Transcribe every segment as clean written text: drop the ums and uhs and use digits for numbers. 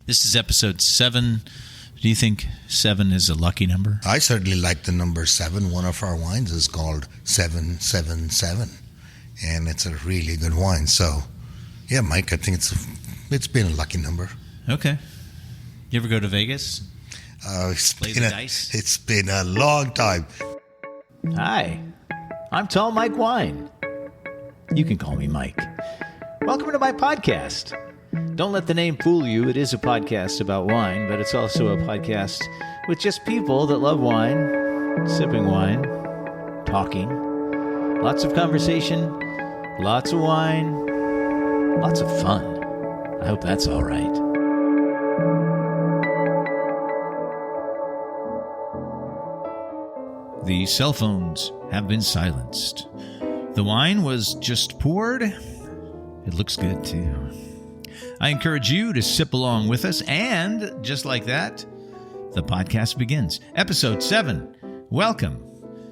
This is episode 7. Do you think 7 is a lucky number? I certainly like the number 7. One of our wines is called 777, and it's a really good wine. So, yeah, Mike, I think it's been a lucky number. Okay. You ever go to Vegas? Play the dice? It's been a long time. Hi, I'm Tall Mike Wine. You can call me Mike. Welcome to my podcast. Don't let the name fool you. It is a podcast about wine, but it's also a podcast with just people that love wine, sipping wine, talking, lots of conversation, lots of wine, lots of fun. I hope that's all right. The cell phones have been silenced. The wine was just poured. It looks good, too. I encourage you to sip along with us, and just like that, the podcast begins. Episode 7. Welcome.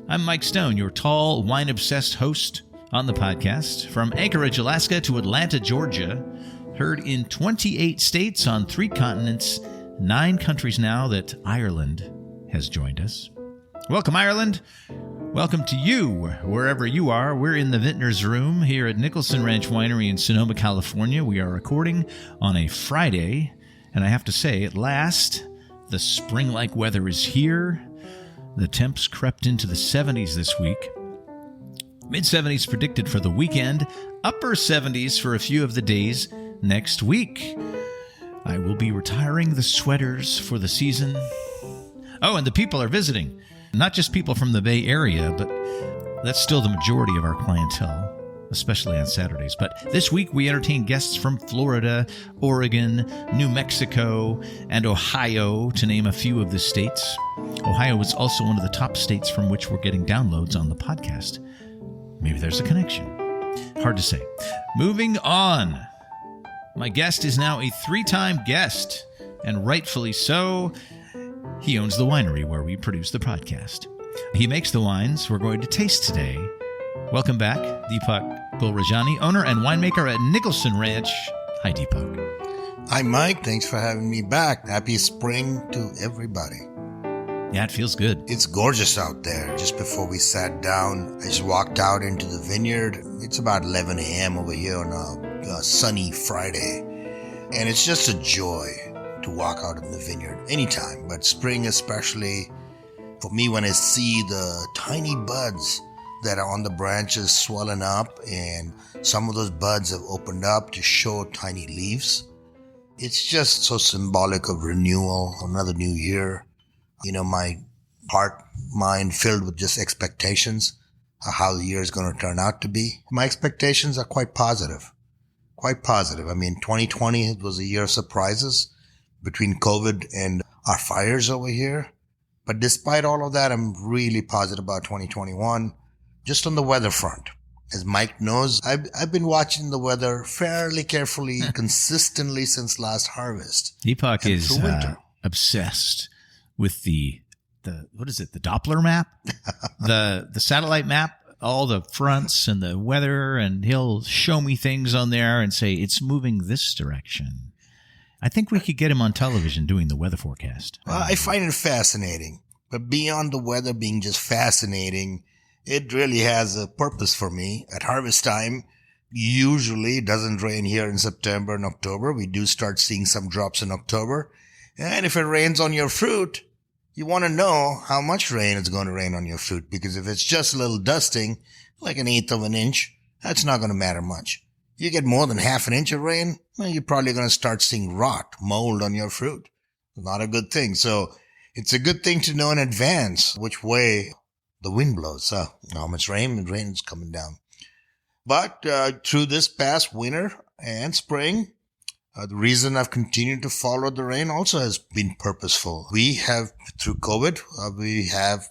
I'm Mike Stone, your tall, wine-obsessed host on the podcast. From Anchorage, Alaska to Atlanta, Georgia. Heard in 28 states on 3 continents, 9 countries now that Ireland has joined us. Welcome, Ireland. Welcome to you, wherever you are. We're in the Vintner's room here at Nicholson Ranch Winery in Sonoma, California. We are recording on a Friday, and I have to say, at last, the spring-like weather is here. The temps crept into the 70s this week. Mid-70s predicted for the weekend. Upper 70s for a few of the days next week. I will be retiring the sweaters for the season. Oh, and the people are visiting. Not just people from the Bay Area, but that's still the majority of our clientele, especially on Saturdays. But this week we entertain guests from Florida, Oregon, New Mexico, and Ohio, to name a few of the states. Ohio is also one of the top states from which we're getting downloads on the podcast. Maybe there's a connection. Hard to say. Moving on. My guest is now a 3-time guest, and rightfully so. He owns the winery where we produce the podcast. He makes the wines we're going to taste today. Welcome back, Deepak Gulrajani, owner and winemaker at Nicholson Ranch. Hi, Deepak. Hi, Mike. Thanks for having me back. Happy spring to everybody. Yeah, it feels good. It's gorgeous out there. Just before we sat down, I just walked out into the vineyard. It's about 11 a.m. over here on a sunny Friday. And it's just a joy to walk out in the vineyard anytime, but spring especially, for me, when I see the tiny buds that are on the branches swelling up, and some of those buds have opened up to show tiny leaves. It's just so symbolic of renewal, another new year. You know, my heart, mind filled with just expectations of how the year is going to turn out to be. My expectations are quite positive. Quite positive. I mean, 2020 was a year of surprises between COVID and our fires over here. But despite all of that, I'm really positive about 2021, just on the weather front. As Mike knows, I've been watching the weather fairly carefully, consistently since last harvest. Deepak is obsessed with the what is it, the Doppler map? the satellite map, all the fronts and the weather, and he'll show me things on there and say, it's moving this direction. I think we could get him on television doing the weather forecast. I find it fascinating. But beyond the weather being just fascinating, it really has a purpose for me. At harvest time, usually it doesn't rain here in September and October. We do start seeing some drops in October. And if it rains on your fruit, you want to know how much rain is going to rain on your fruit. Because if it's just a little dusting, like 1/8 of an inch, that's not going to matter much. You get more than 1/2 inch of rain, well, you're probably going to start seeing rot, mold on your fruit. Not a good thing. So it's a good thing to know in advance which way the wind blows. How much rain is coming down. But through this past winter and spring, the reason I've continued to follow the rain also has been purposeful. We have, through COVID,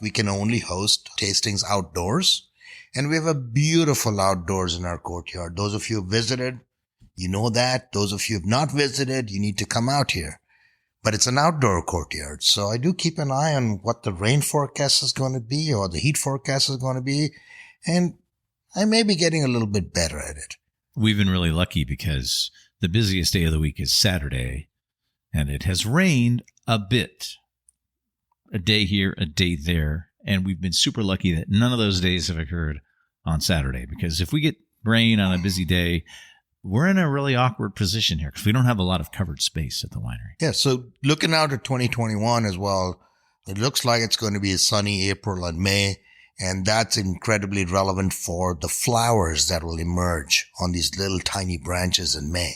we can only host tastings outdoors. And we have a beautiful outdoors in our courtyard. Those of you who visited, you know that. Those of you who have not visited, you need to come out here. But it's an outdoor courtyard. So I do keep an eye on what the rain forecast is going to be or the heat forecast is going to be. And I may be getting a little bit better at it. We've been really lucky because the busiest day of the week is Saturday. and it has rained a bit. A day here, a day there, and we've been super lucky that none of those days have occurred on Saturday, because if we get rain on a busy day, we're in a really awkward position here because we don't have a lot of covered space at the winery. Yeah, so looking out at 2021 as well, it looks like it's going to be a sunny April and May, and that's incredibly relevant for the flowers that will emerge on these little tiny branches in May.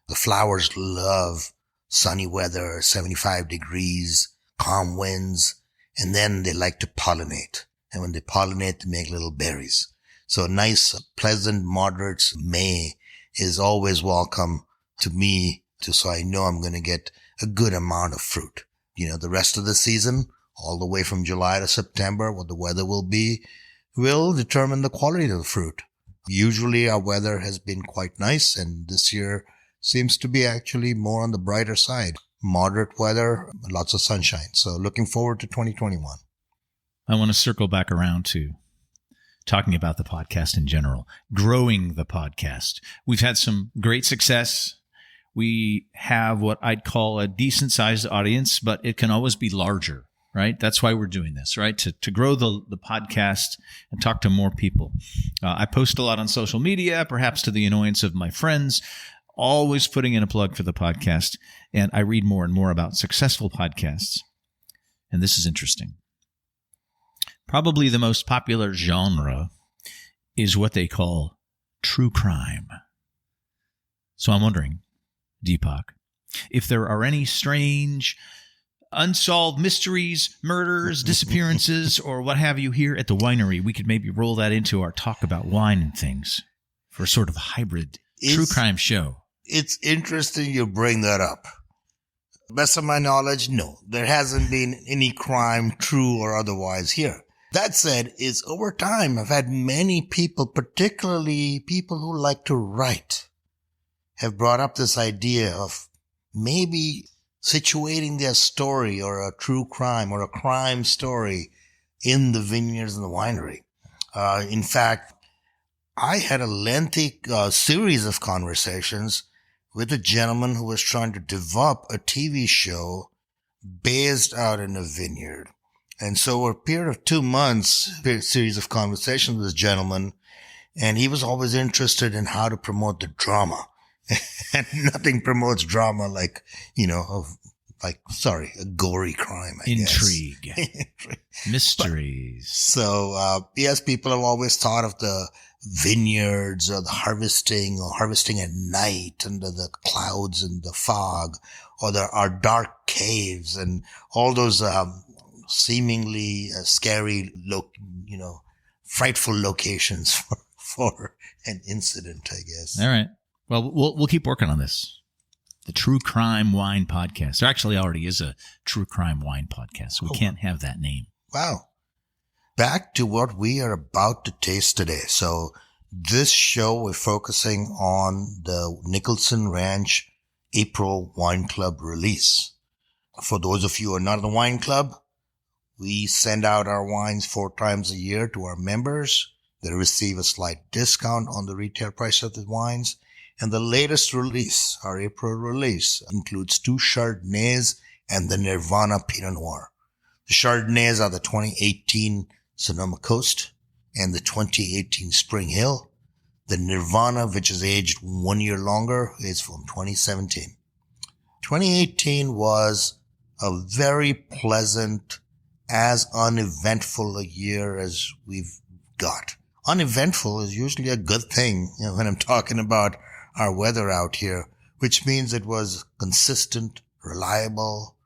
The flowers love sunny weather, 75 degrees, calm winds, and then they like to pollinate. And when they pollinate, they make little berries. So a nice, pleasant, moderate May is always welcome to me, so I know I'm going to get a good amount of fruit. The rest of the season, all the way from July to September, what the weather will be, will determine the quality of the fruit. Usually our weather has been quite nice, and this year seems to be actually more on the brighter side. Moderate weather, lots of sunshine. So looking forward to 2021. I want to circle back around to talking about the podcast in general, growing the podcast. We've had some great success. We have what I'd call a decent sized audience, but it can always be larger, right? That's why we're doing this, right? To grow the podcast and talk to more people. I post a lot on social media, perhaps to the annoyance of my friends, always putting in a plug for the podcast. And I read more and more about successful podcasts. And this is interesting. Probably the most popular genre is what they call true crime. So I'm wondering, Deepak, if there are any strange, unsolved mysteries, murders, disappearances, or what have you here at the winery, we could maybe roll that into our talk about wine and things for sort of a hybrid true crime show. It's interesting you bring that up. Best of my knowledge, no. There hasn't been any crime, true or otherwise, here. That said, is over time, I've had many people, particularly people who like to write, have brought up this idea of maybe situating their story or a true crime or a crime story in the vineyards and the winery. In fact, I had a lengthy series of conversations with a gentleman who was trying to develop a TV show based out in a vineyard. And so over a period of 2 months, a series of conversations with this gentleman, and he was always interested in how to promote the drama. And nothing promotes drama like, a gory crime, I guess. Intrigue. Mysteries. So, yes, people have always thought of the vineyards or the harvesting at night under the clouds and the fog, or there are dark caves and all those seemingly scary, frightful locations for an incident, I guess. All right. Well, we'll keep working on this. The True Crime Wine Podcast. There actually already is a True Crime Wine Podcast, so we can't have that name. Wow. Back to what we are about to taste today. So this show, we're focusing on the Nicholson Ranch April Wine Club release. For those of you who are not in the wine club, we send out our wines 4 times a year to our members. They receive a slight discount on the retail price of the wines. And the latest release, our April release, includes 2 Chardonnays and the Nirvana Pinot Noir. The Chardonnays are the 2018 Sonoma Coast and the 2018 Spring Hill. The Nirvana, which is aged 1 year longer, is from 2017. 2018 was a very pleasant, as uneventful a year as we've got. Uneventful is usually a good thing, when I'm talking about our weather out here, which means it was consistent, reliable,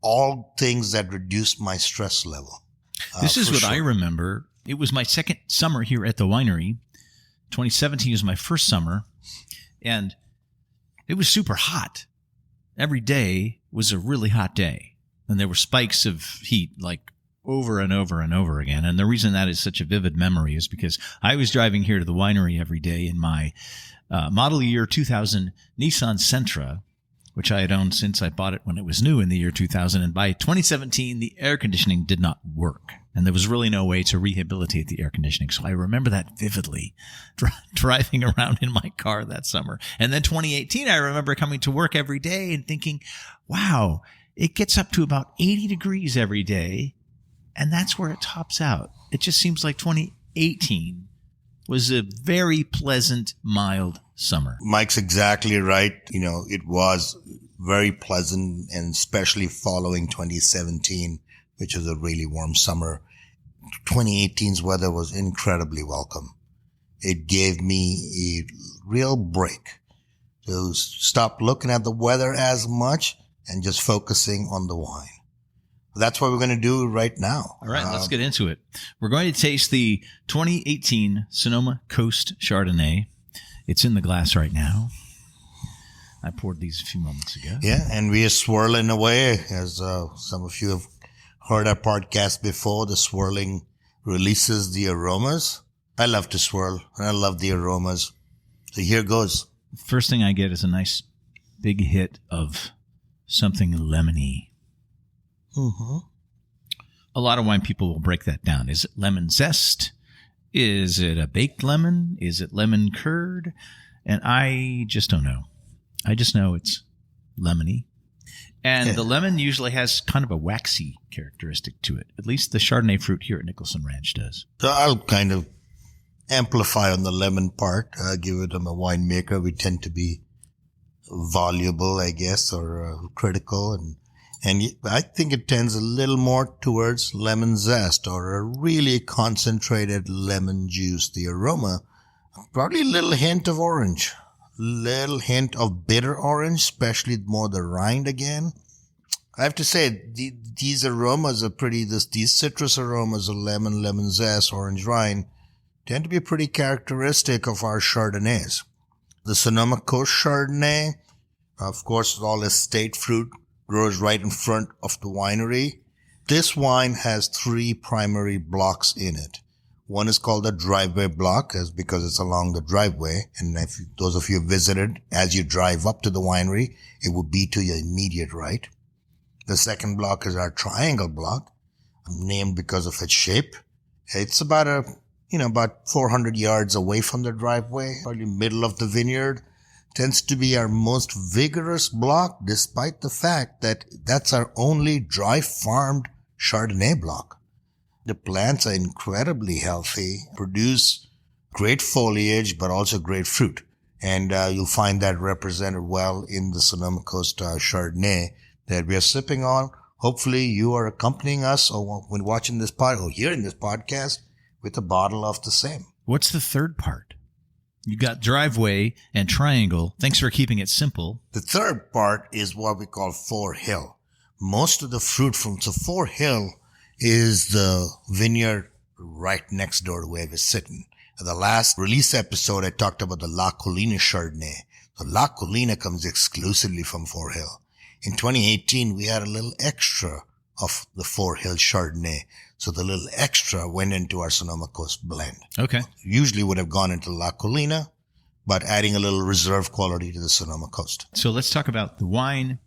all things that reduced my stress level. This is what I remember. It was my second summer here at the winery. 2017 was my first summer, and it was super hot. Every day was a really hot day, and there were spikes of heat like over and over and over again. And the reason that is such a vivid memory is because I was driving here to the winery every day in my model year 2000 Nissan Sentra, which I had owned since I bought it when it was new in the year 2000. And by 2017, the air conditioning did not work. And there was really no way to rehabilitate the air conditioning. So I remember that vividly, driving around in my car that summer. And then 2018, I remember coming to work every day and thinking, wow, it gets up to about 80 degrees every day, and that's where it tops out. It just seems like 2018 was a very pleasant, mild summer. Mike's exactly right. It was very pleasant, and especially following 2017, which was a really warm summer. 2018's weather was incredibly welcome. It gave me a real break to stop looking at the weather as much and just focusing on the wine. That's what we're going to do right now. All right, let's get into it. We're going to taste the 2018 Sonoma Coast Chardonnay. It's in the glass right now. I poured these a few moments ago. Yeah, and we are swirling away. As some of you have heard our podcast before, the swirling releases the aromas. I love to swirl, and I love the aromas. So here goes. First thing I get is a nice big hit of something lemony. Mm-hmm. A lot of wine people will break that down. Is it lemon zest? Is it a baked lemon? Is it lemon curd? And I just don't know. I just know it's lemony. And the lemon usually has kind of a waxy characteristic to it. At least the Chardonnay fruit here at Nicholson Ranch does. So I'll kind of amplify on the lemon part. Given I'm a winemaker, we tend to be voluble, I guess, or critical. And I think it tends a little more towards lemon zest or a really concentrated lemon juice. The aroma, probably a little hint of orange, little hint of bitter orange, especially more the rind again. I have to say, these aromas are these citrus aromas of lemon zest, orange rind, tend to be pretty characteristic of our Chardonnays. The Sonoma Coast Chardonnay, of course, all estate fruit, grows right in front of the winery. This wine has 3 primary blocks in it. One is called the driveway block, because it's along the driveway. And if those of you have visited, as you drive up to the winery, it will be to your immediate right. The second block is our triangle block, named because of its shape. It's about 400 yards away from the driveway, probably middle of the vineyard. Tends to be our most vigorous block, despite the fact that that's our only dry farmed Chardonnay block. The plants are incredibly healthy, produce great foliage, but also great fruit. And you'll find that represented well in the Sonoma Coast Chardonnay that we are sipping on. Hopefully you are accompanying us or when watching this or hearing this podcast with a bottle of the same. What's the third part? You got driveway and triangle. Thanks for keeping it simple. The third part is what we call Four Hill. Most of the fruit from Four Hill is the vineyard right next door to where we're sitting. In the last release episode, I talked about the La Colina Chardonnay. So La Colina comes exclusively from Four Hill. In 2018, we had a little extra of the Four Hill Chardonnay. So the little extra went into our Sonoma Coast blend. Okay. Usually would have gone into La Colina, but adding a little reserve quality to the Sonoma Coast. So let's talk about the wine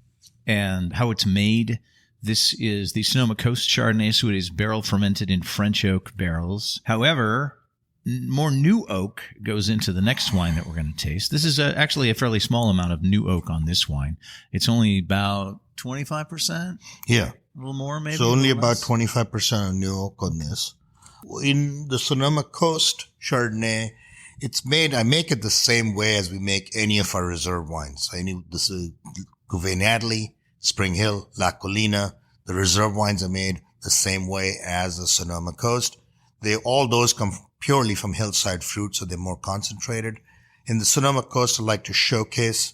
and how it's made. This is the Sonoma Coast Chardonnay, so it is barrel fermented in French oak barrels. However, more new oak goes into the next wine that we're going to taste. This is actually a fairly small amount of new oak on this wine. It's only about 25%. Yeah. A little more, maybe. So only about 25% of new oak on this. In the Sonoma Coast Chardonnay, I make it the same way as we make any of our reserve wines. This is Cuvée Natalie, Spring Hill, La Colina. The reserve wines are made the same way as the Sonoma Coast. All those come purely from hillside fruit, so they're more concentrated. In the Sonoma Coast, I like to showcase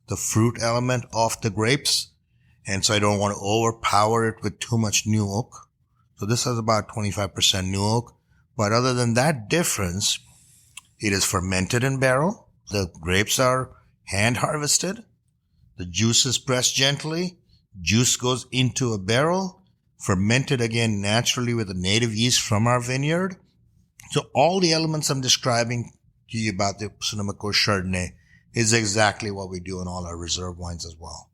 the fruit element of the grapes. And so I don't want to overpower it with too much new oak. So this has about 25% new oak. But other than that difference, it is fermented in barrel. The grapes are hand harvested. The juice is pressed gently. Juice goes into a barrel, fermented again naturally with a native yeast from our vineyard. So all the elements I'm describing to you about the Sonoma Coast Chardonnay is exactly what we do in all our reserve wines as well.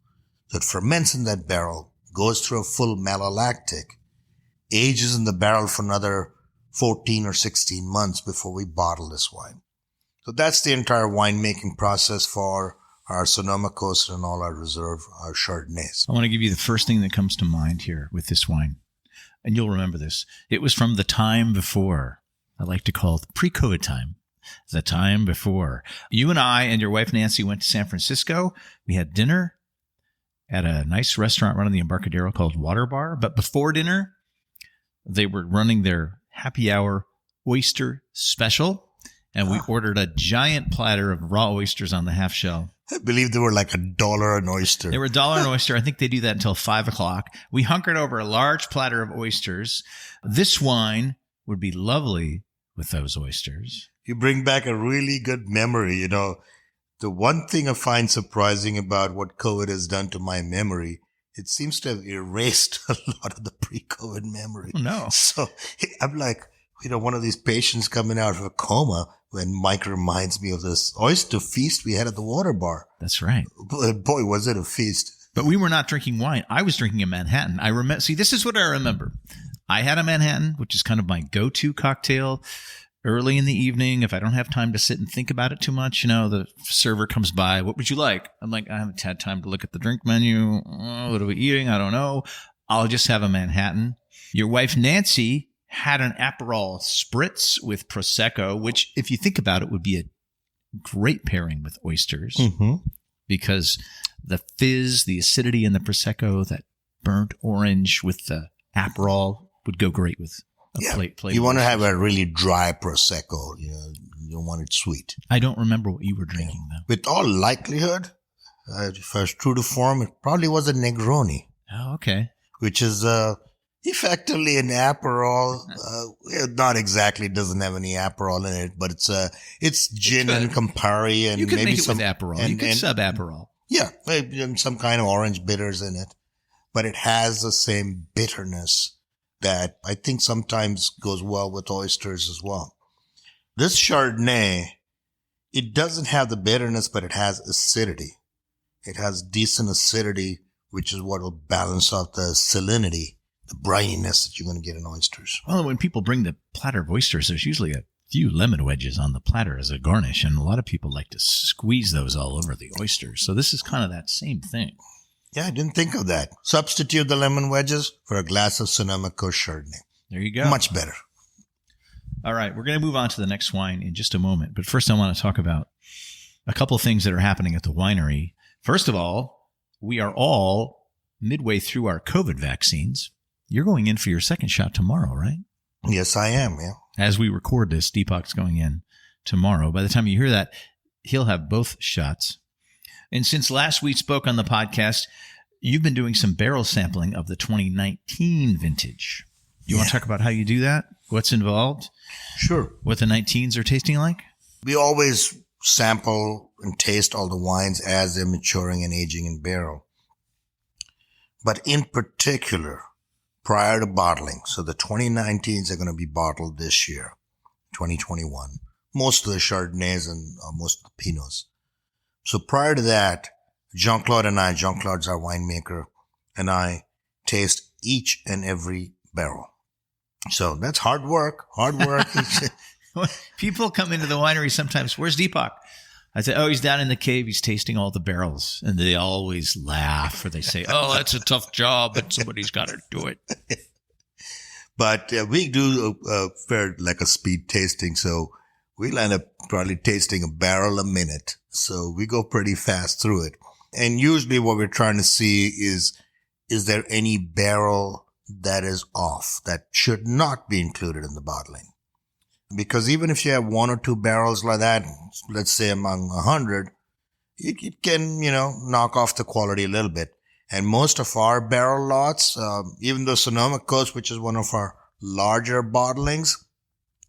So it ferments in that barrel, goes through a full malolactic, ages in the barrel for another 14 or 16 months before we bottle this wine. So that's the entire winemaking process for our Sonoma coast and all our reserve, our Chardonnays. I want to give you the first thing that comes to mind here with this wine. And you'll remember this. It was from the time before. I like to call it the pre-COVID time. The time before. You and I and your wife Nancy went to San Francisco. We had dinner at a nice restaurant right on the Embarcadero called Water Bar. But before dinner, they were running their happy hour oyster special. And we ordered a giant platter of raw oysters on the half shell. I believe they were like $1 an oyster. They were $1 an oyster. I think they do that until 5 o'clock. We hunkered over a large platter of oysters. This wine would be lovely with those oysters. You bring back a really good memory. You know, the one thing I find surprising about what COVID has done to my memory, it seems to have erased a lot of the pre-COVID memory. Oh, no. So I'm like, one of these patients coming out of a coma when Mike reminds me of this oyster feast we had at the Water Bar. That's right. Boy, was it a feast. But we were not drinking wine. I was drinking a Manhattan. I remember. See, this is what I remember. I had a Manhattan, which is kind of my go-to cocktail early in the evening. If I don't have time to sit and think about it too much, the server comes by. What would you like? I'm like, I haven't had time to look at the drink menu. What are we eating? I don't know. I'll just have a Manhattan. Your wife, Nancy, had an Aperol Spritz with Prosecco, which, if you think about it, would be a great pairing with oysters because the fizz, the acidity in the Prosecco, that burnt orange with the Aperol would go great with a plate. You want to have a really dry Prosecco. You don't want it sweet. I don't remember what you were drinking, though. With all likelihood, if I was true to form, it probably was a Negroni. Oh, okay. Which is effectively an Aperol. Not exactly, doesn't have any Aperol in it, but it's gin and Campari and you could maybe make it some with Aperol. You could sub Aperol. Yeah, maybe some kind of orange bitters in it, but it has the same bitterness that I think sometimes goes well with oysters as well. This Chardonnay, it doesn't have the bitterness, but it has acidity. It has decent acidity, which is what will balance out the salinity, the brininess that you're going to get in oysters. Well, when people bring the platter of oysters, there's usually a few lemon wedges on the platter as a garnish, and a lot of people like to squeeze those all over the oysters. So this is kind of that same thing. Yeah, I didn't think of that. Substitute the lemon wedges for a glass of Sonoma Coast Chardonnay. There you go. Much better. All right, we're going to move on to the next wine in just a moment. But first, I want to talk about a couple of things that are happening at the winery. First of all, we are all midway through our COVID vaccines. You're going in for your second shot tomorrow, right? Yes, I am, yeah. As we record this, Deepak's going in tomorrow. By the time you hear that, he'll have both shots. And since last we spoke on the podcast, you've been doing some barrel sampling of the 2019 vintage. You want to talk about how you do that? What's involved? Sure. What the 19s are tasting like? We always sample and taste all the wines as they're maturing and aging in barrel. But in particular, prior to bottling, so the 2019s are going to be bottled this year, 2021. Most of the Chardonnays and most of the Pinots. So prior to that, Jean-Claude Jean-Claude's our winemaker, and I taste each and every barrel. So that's hard work. People come into the winery sometimes, where's Deepak? I say, he's down in the cave. He's tasting all the barrels. And they always laugh, or they say, that's a tough job, but somebody's got to do it. But we do like a speed tasting. So we'll end up probably tasting a barrel a minute. So we go pretty fast through it. And usually what we're trying to see is there any barrel that is off that should not be included in the bottling? Because even if you have one or two barrels like that, let's say among 100, it can, knock off the quality a little bit. And most of our barrel lots, even the Sonoma Coast, which is one of our larger bottlings,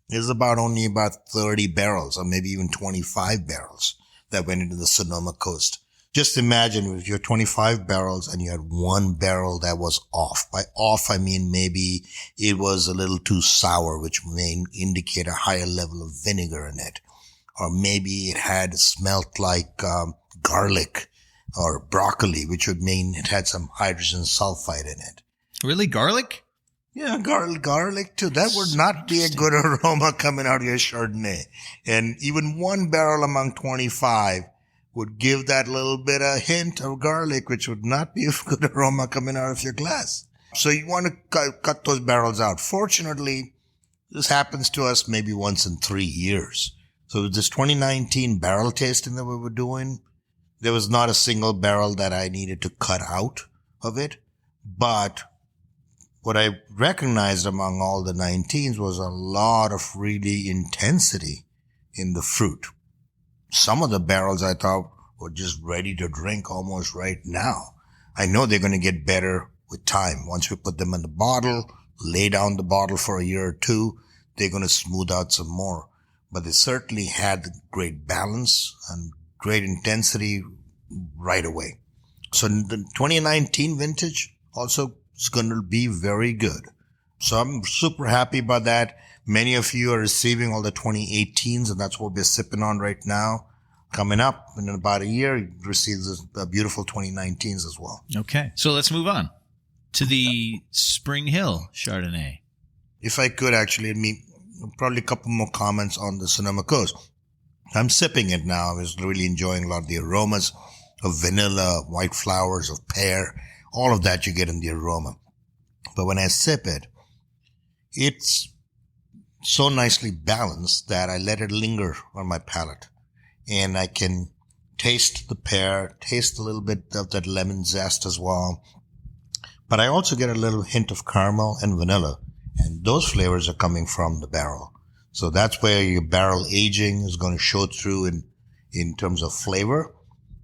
is only about 30 barrels or maybe even 25 barrels that went into the Sonoma Coast. Just imagine if you're 25 barrels and you had one barrel that was off. By off, I mean maybe it was a little too sour, which may indicate a higher level of vinegar in it. Or maybe it had smelt like garlic or broccoli, which would mean it had some hydrogen sulfide in it. Really? Garlic? Yeah, garlic too. That would not be a good aroma coming out of your Chardonnay. And even one barrel among 25 would give that little bit of hint of garlic, which would not be a good aroma coming out of your glass. So you want to cut those barrels out. Fortunately, this happens to us maybe once in 3 years. So this 2019 barrel tasting that we were doing, there was not a single barrel that I needed to cut out of it. But what I recognized among all the 19s was a lot of really intensity in the fruit. Some of the barrels I thought were just ready to drink almost right now. I know they're going to get better with time. Once we put them in the bottle, lay down the bottle for a year or two, they're going to smooth out some more. But they certainly had great balance and great intensity right away. So the 2019 vintage also is going to be very good. So I'm super happy about that. Many of you are receiving all the 2018s, and that's what we're sipping on right now. Coming up in about a year, you receive the beautiful 2019s as well. Okay. So let's move on to the Spring Hill Chardonnay. If I could actually, probably a couple more comments on the Sonoma Coast. I'm sipping it now. I was really enjoying a lot of the aromas of vanilla, white flowers, of pear, all of that you get in the aroma. But when I sip it, it's so nicely balanced that I let it linger on my palate. And I can taste the pear, taste a little bit of that lemon zest as well. But I also get a little hint of caramel and vanilla. And those flavors are coming from the barrel. So that's where your barrel aging is going to show through in terms of flavor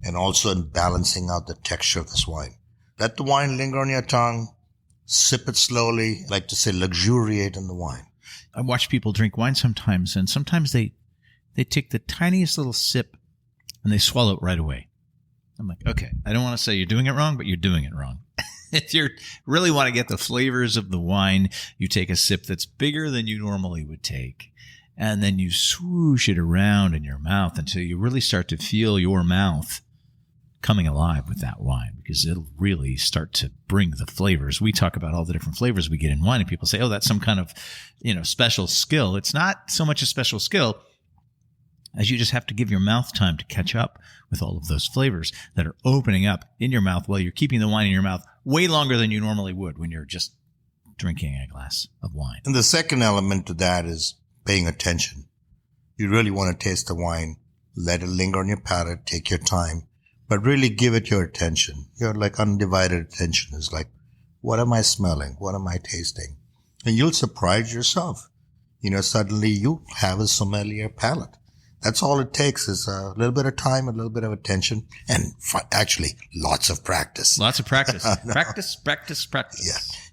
and also in balancing out the texture of this wine. Let the wine linger on your tongue. Sip it slowly. I like to say luxuriate in the wine. I watch people drink wine sometimes, and sometimes they take the tiniest little sip and they swallow it right away. I'm like, okay, I don't want to say you're doing it wrong, but you're doing it wrong. If you really want to get the flavors of the wine, you take a sip that's bigger than you normally would take, and then you swoosh it around in your mouth until you really start to feel your mouth coming alive with that wine, because it'll really start to bring the flavors. We talk about all the different flavors we get in wine, and people say, oh, that's some kind of, special skill. It's not so much a special skill as you just have to give your mouth time to catch up with all of those flavors that are opening up in your mouth while you're keeping the wine in your mouth way longer than you normally would when you're just drinking a glass of wine. And the second element to that is paying attention. You really want to taste the wine, let it linger on your palate, take your time, but really give it your attention. Your undivided attention is like, what am I smelling? What am I tasting? And you'll surprise yourself. Suddenly you have a sommelier palate. That's all it takes is a little bit of time, a little bit of attention, and actually lots of practice. Lots of practice. Practice.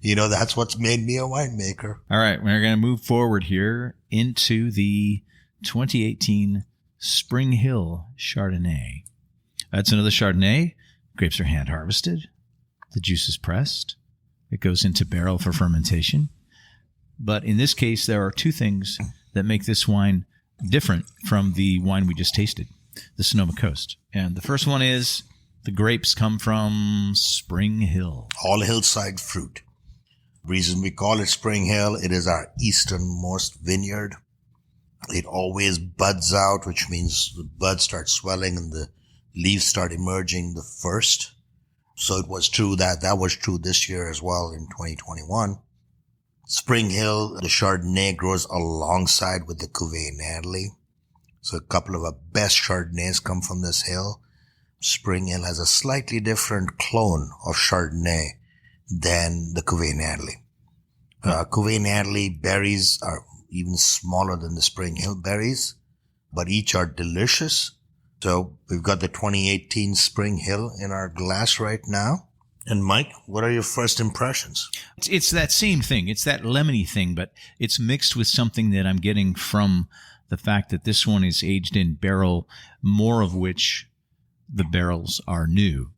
Yeah. That's what's made me a winemaker. All right. We're going to move forward here into the 2018 Spring Hill Chardonnay. That's another Chardonnay. Grapes are hand harvested. The juice is pressed. It goes into barrel for fermentation. But in this case, there are two things that make this wine different from the wine we just tasted, the Sonoma Coast. And the first one is the grapes come from Spring Hill. All hillside fruit. Reason we call it Spring Hill, it is our easternmost vineyard. It always buds out, which means the buds start swelling and the leaves start emerging the first. So it was true that was true this year as well in 2021. Spring Hill, the Chardonnay grows alongside with the Cuvée Natalie. So a couple of our best Chardonnays come from this hill. Spring Hill has a slightly different clone of Chardonnay than the Cuvée Natalie. Cuvée Natalie berries are even smaller than the Spring Hill berries, but each are delicious. So we've got the 2018 Spring Hill in our glass right now. And Mike, what are your first impressions? It's that same thing. It's that lemony thing, but it's mixed with something that I'm getting from the fact that this one is aged in barrel, more of which the barrels are new,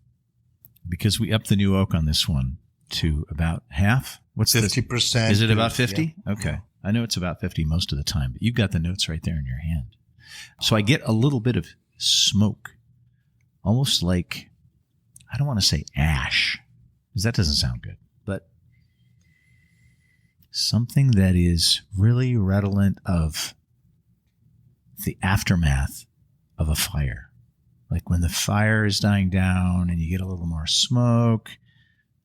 because we upped the new oak on this one to about half. What's 50%? Is it about 50? Yeah. Okay. I know it's about 50 most of the time, but you've got the notes right there in your hand. So I get a little bit of smoke, almost like, I don't want to say ash, because that doesn't sound good, but something that is really redolent of the aftermath of a fire, Like when the fire is dying down and you get a little more smoke,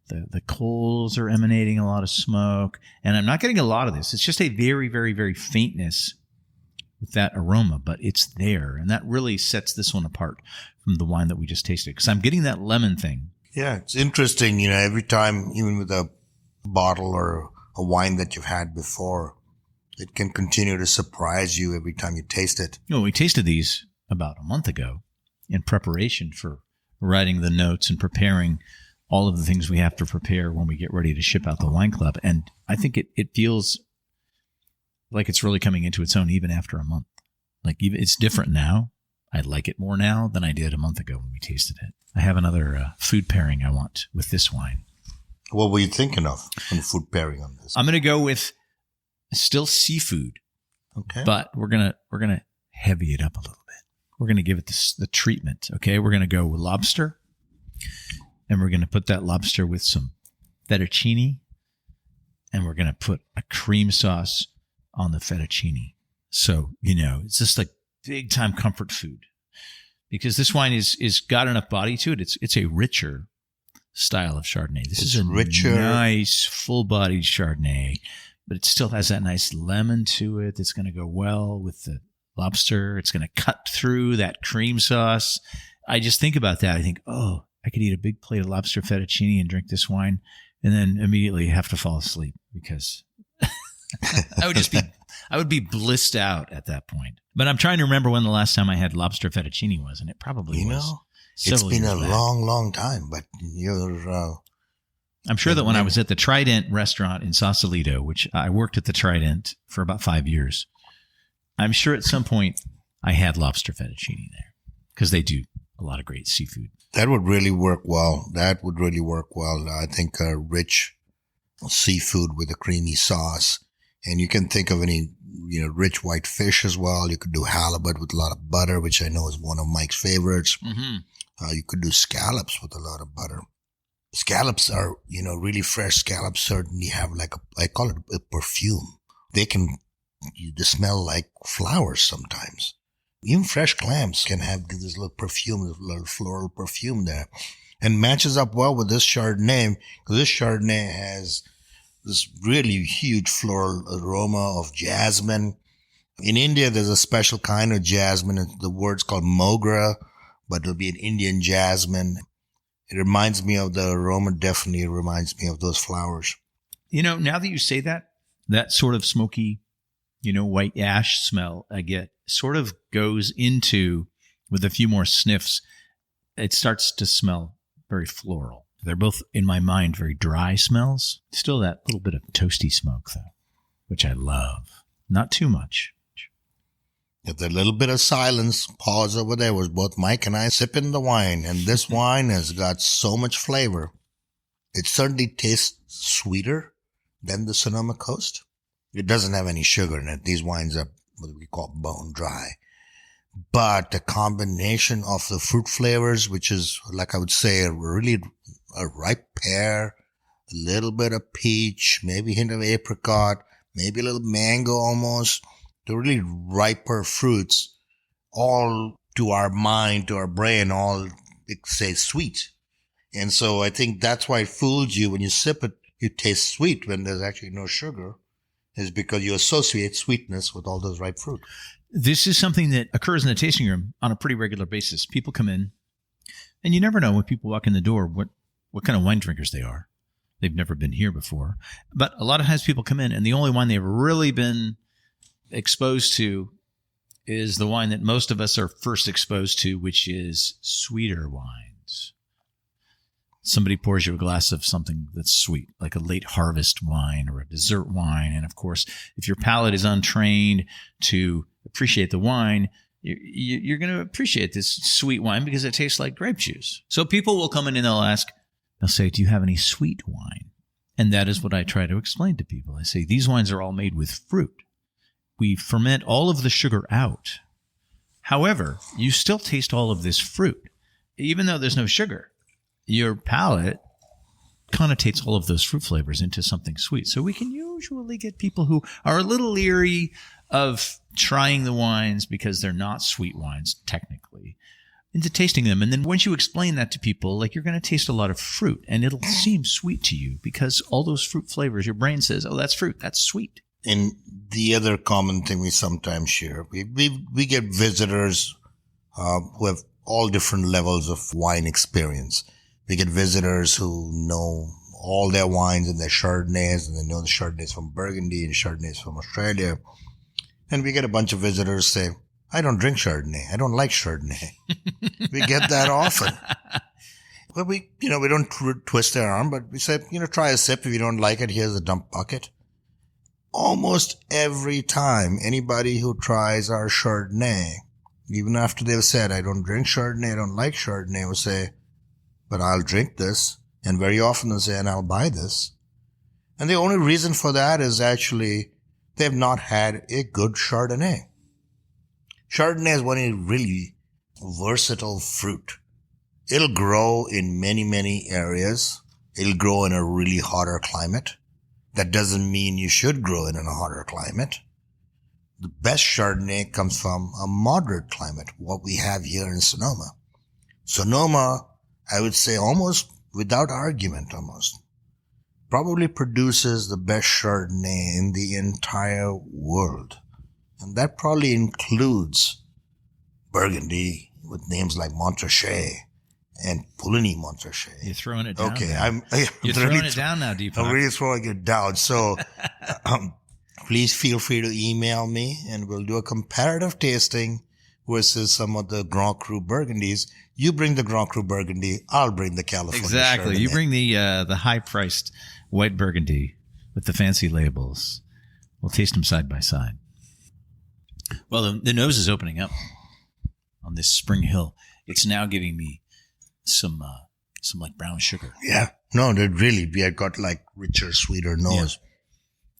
the coals are emanating a lot of smoke. And I'm not getting a lot of this. It's just a very, very, very faintness with that aroma, but it's there. And that really sets this one apart from the wine that we just tasted. Because I'm getting that lemon thing. Yeah, it's interesting. Every time, even with a bottle or a wine that you've had before, it can continue to surprise you every time you taste it. We tasted these about a month ago in preparation for writing the notes and preparing all of the things we have to prepare when we get ready to ship out the wine club. And I think it feels like it's really coming into its own even after a month. Like even it's different now. I like it more now than I did a month ago when we tasted it. I have another food pairing I want with this wine. What were you thinking of on food pairing on this? I'm going to go with still seafood. Okay. But we're gonna heavy it up a little bit. We're going to give it the treatment, okay? We're going to go with lobster, and we're going to put that lobster with some fettuccine, and we're going to put a cream sauce on the fettuccine. So, it's just like big-time comfort food because this wine is got enough body to it. It's a richer style of Chardonnay. This is a richer, nice, full-bodied Chardonnay, but it still has that nice lemon to it that's going to go well with the lobster. It's going to cut through that cream sauce. I just think about that. I think, I could eat a big plate of lobster fettuccine and drink this wine and then immediately have to fall asleep because I would be blissed out at that point. But I'm trying to remember when the last time I had lobster fettuccine was, and it probably was. It's been a long, long time, but I'm sure that when I was at the Trident restaurant in Sausalito, which I worked at the Trident for about 5 years, I'm sure at some point I had lobster fettuccine there because they do a lot of great seafood. That would really work well. I think a rich seafood with a creamy sauce. And you can think of any, rich white fish as well. You could do halibut with a lot of butter, which I know is one of Mike's favorites. Mm-hmm. You could do scallops with a lot of butter. Scallops are, really fresh scallops certainly have I call it a perfume. They smell like flowers sometimes. Even fresh clams can have this little perfume, this little floral perfume there. And matches up well with this Chardonnay, because this Chardonnay has this really huge floral aroma of jasmine. In India, there's a special kind of jasmine. The word's called mogra, but it'll be an Indian jasmine. It reminds me of the aroma, definitely reminds me of those flowers. Now that you say that sort of smoky, white ash smell I get sort of goes into, with a few more sniffs, it starts to smell very floral. They're both, in my mind, very dry smells. Still that little bit of toasty smoke, though, which I love. Not too much. With a little bit of silence, pause over there was both Mike and I sipping the wine, and this wine has got so much flavor. It certainly tastes sweeter than the Sonoma Coast. It doesn't have any sugar in it. These wines are what we call bone dry. But the combination of the fruit flavors, which is, like I would say, a ripe pear, a little bit of peach, maybe a hint of apricot, maybe a little mango almost, the really riper fruits, all to our mind, to our brain, all say sweet. And so I think that's why it fools you. When you sip it, you taste sweet when there's actually no sugar, is because you associate sweetness with all those ripe fruit. This is something that occurs in the tasting room on a pretty regular basis. People come in, and you never know when people walk in the door what kind of wine drinkers they are. They've never been here before. But a lot of times people come in, and the only wine they've really been exposed to is the wine that most of us are first exposed to, which is sweeter wines. Somebody pours you a glass of something that's sweet, like a late harvest wine or a dessert wine. And of course, if your palate is untrained to appreciate the wine, you're going to appreciate this sweet wine because it tastes like grape juice. So people will come in and they'll say, do you have any sweet wine? And that is what I try to explain to people. I say, these wines are all made with fruit. We ferment all of the sugar out. However, you still taste all of this fruit, even though there's no sugar. Your palate connotates all of those fruit flavors into something sweet. So we can usually get people who are a little leery of trying the wines because they're not sweet wines, technically. into tasting them. And then once you explain that to people, like, you're going to taste a lot of fruit, and it'll seem sweet to you because all those fruit flavors, your brain says, oh, that's fruit, that's sweet. And the other common thing we sometimes share, we get visitors who have all different levels of wine experience. We get visitors who know all their wines and their Chardonnays, and they know the Chardonnays from Burgundy and Chardonnays from Australia. And we get a bunch of visitors say, I don't drink Chardonnay. I don't like Chardonnay. We get that often. But we don't twist their arm, but we say, try a sip. If you don't like it, here's a dump bucket. Almost every time anybody who tries our Chardonnay, even after they've said, I don't drink Chardonnay, I don't like Chardonnay, will say, but I'll drink this. And very often they'll say, and I'll buy this. And the only reason for that is actually they've not had a good Chardonnay. Chardonnay is one of a really versatile fruit. It'll grow in many, many areas. It'll grow in a really hotter climate. That doesn't mean you should grow it in a hotter climate. The best Chardonnay comes from a moderate climate, what we have here in Sonoma. Sonoma, I would say almost without argument, probably produces the best Chardonnay in the entire world. And that probably includes Burgundy with names like Montrachet and Pouligny-Montrachet. You're throwing it down. Okay, now. You're throwing it down now, Deepak. I'm really throwing it down. So please feel free to email me, and we'll do a comparative tasting versus some of the Grand Cru Burgundies. You bring the Grand Cru Burgundy, I'll bring the California Exactly. Chardonnay. You bring the high-priced white Burgundy with the fancy labels. We'll taste them side by side. Well, the nose is opening up on this Spring Hill. It's now giving me some like brown sugar. Yeah. No, we had got like richer, sweeter nose. Yeah.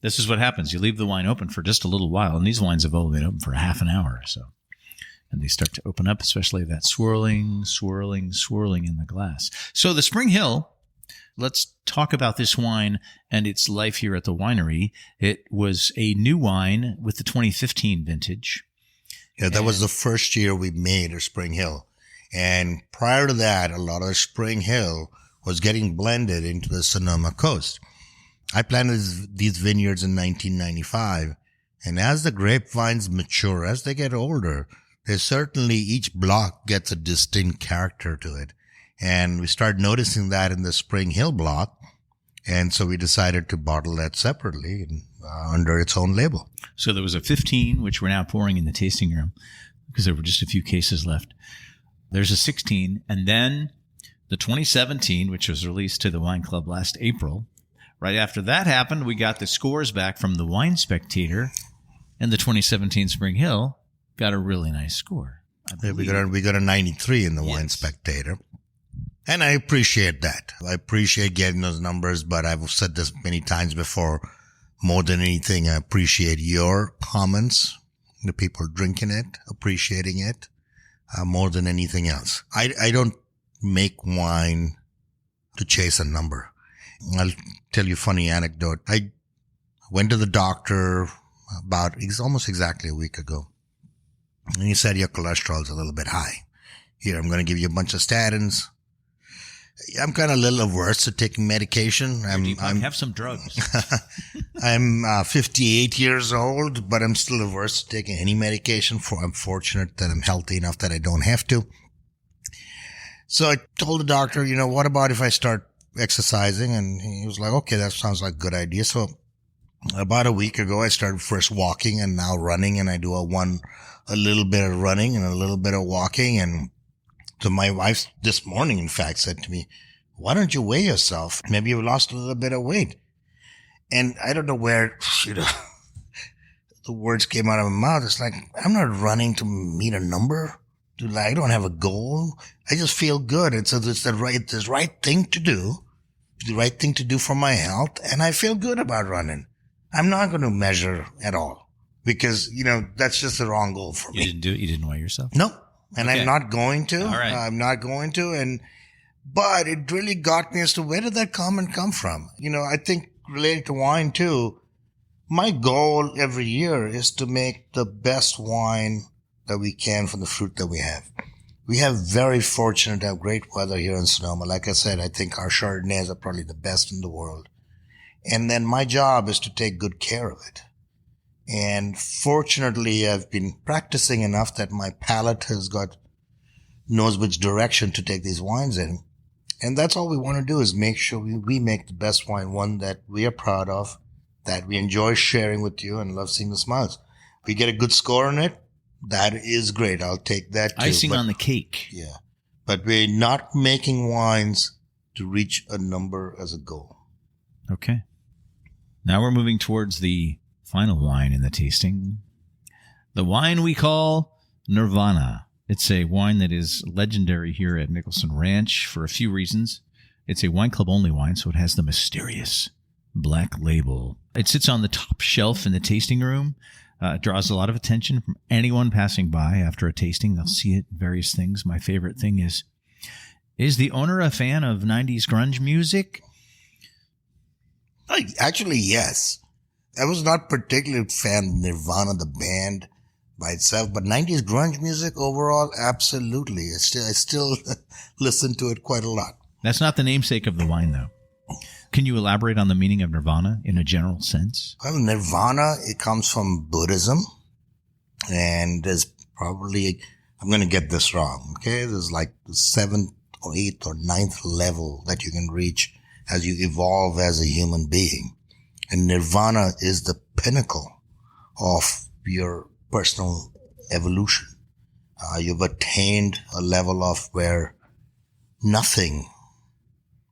This is what happens. You leave the wine open for just a little while, and these wines have only been open for half an hour or so. And they start to open up, especially that swirling in the glass. So the Spring Hill, let's talk about this wine and its life here at the winery. It was a new wine with the 2015 vintage. Yeah, that was the first year we made a Spring Hill. And prior to that, a lot of Spring Hill was getting blended into the Sonoma coast. I planted these vineyards in 1995. And as the grapevines mature, as they get older, there's certainly each block gets a distinct character to it. And we started noticing that in the Spring Hill block. And so we decided to bottle that separately under its own label. So there was a 15, which we're now pouring in the tasting room because there were just a few cases left. There's a 16. And then the 2017, which was released to the Wine Club last April. Right after that happened, we got the scores back from the Wine Spectator, and the 2017 Spring Hill got a really nice score. Yeah, we got a 93 in the Wine Spectator. And I appreciate that. I appreciate getting those numbers, but I've said this many times before. More than anything, I appreciate your comments, the people drinking it, appreciating it, more than anything else. I don't make wine to chase a number. I'll tell you a funny anecdote. I went to the doctor it's almost exactly a week ago. And he said, your cholesterol's a little bit high. Here, I'm going to give you a bunch of statins. I'm kind of a little averse to taking medication. Have some drugs. I'm 58 years old, but I'm still averse to taking any medication. I'm fortunate that I'm healthy enough that I don't have to. So I told the doctor, what about if I start exercising? And he was like, okay, that sounds like a good idea. So about a week ago, I started first walking and now running, and I do a little bit of running and a little bit of walking. And so my wife this morning, in fact, said to me, why don't you weigh yourself? Maybe you've lost a little bit of weight. And I don't know where, the words came out of my mouth. It's like, I'm not running to meet a number. I don't have a goal. I just feel good. And so it's the right thing to do, the right thing to do for my health. And I feel good about running. I'm not going to measure at all because, that's just the wrong goal for me. You didn't do it? You didn't weigh yourself? No. And Okay. I'm not going to. All right. I'm not going to. But it really got me as to where did that comment come from? I think related to wine too, my goal every year is to make the best wine that we can from the fruit that we have. We have very fortunate to have great weather here in Sonoma. Like I said, I think our Chardonnays are probably the best in the world. And then my job is to take good care of it. And fortunately, I've been practicing enough that my palate knows which direction to take these wines in. And that's all we want to do, is make sure we make the best wine, one that we are proud of, that we enjoy sharing with you and love seeing the smiles. If we get a good score on it, that is great. I'll take that too. Icing on the cake. Yeah. But we're not making wines to reach a number as a goal. Okay. Now we're moving towards the final wine in the tasting. The wine we call Nirvana. It's a wine that is legendary here at Nicholson Ranch for a few reasons. It's a wine club only wine, so it has the mysterious black label. It sits on the top shelf in the tasting room. It draws a lot of attention from anyone passing by after a tasting. They'll see it in various things. My favorite thing is the owner a fan of 90s grunge music? Actually, yes. I was not particularly a fan of Nirvana, the band by itself, but 90s grunge music overall, absolutely. I still listen to it quite a lot. That's not the namesake of the wine, though. Can you elaborate on the meaning of Nirvana in a general sense? Well, Nirvana, it comes from Buddhism, and there's probably, I'm going to get this wrong, okay? There's like the 7th or 8th or 9th level that you can reach as you evolve as a human being. And Nirvana is the pinnacle of your personal evolution. You've attained a level of where nothing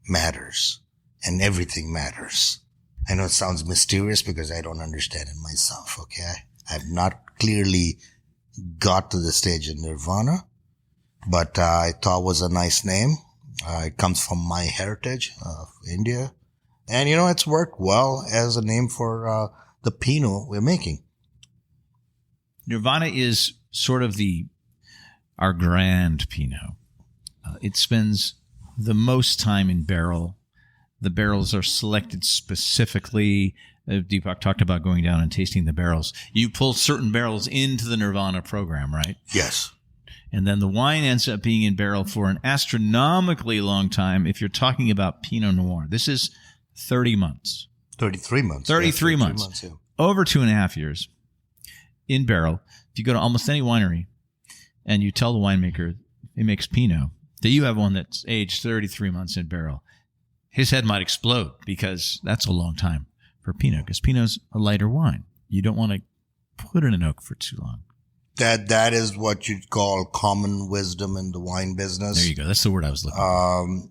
matters and everything matters. I know it sounds mysterious because I don't understand it myself, okay? I've not clearly got to the stage in Nirvana, but I thought it was a nice name. It comes from my heritage of India. And, it's worked well as a name for the Pinot we're making. Nirvana is sort of our grand Pinot. It spends the most time in barrel. The barrels are selected specifically. Deepak talked about going down and tasting the barrels. You pull certain barrels into the Nirvana program, right? Yes. And then the wine ends up being in barrel for an astronomically long time. If you're talking about Pinot Noir, this is 30 months. 33 months. 33 months. Yeah. Over 2.5 years in barrel. If you go to almost any winery and you tell the winemaker he makes Pinot, that you have one that's aged 33 months in barrel, his head might explode because that's a long time for Pinot, because Pinot's a lighter wine. You don't want to put it in oak for too long. That is what you'd call common wisdom in the wine business. There you go. That's the word I was looking for.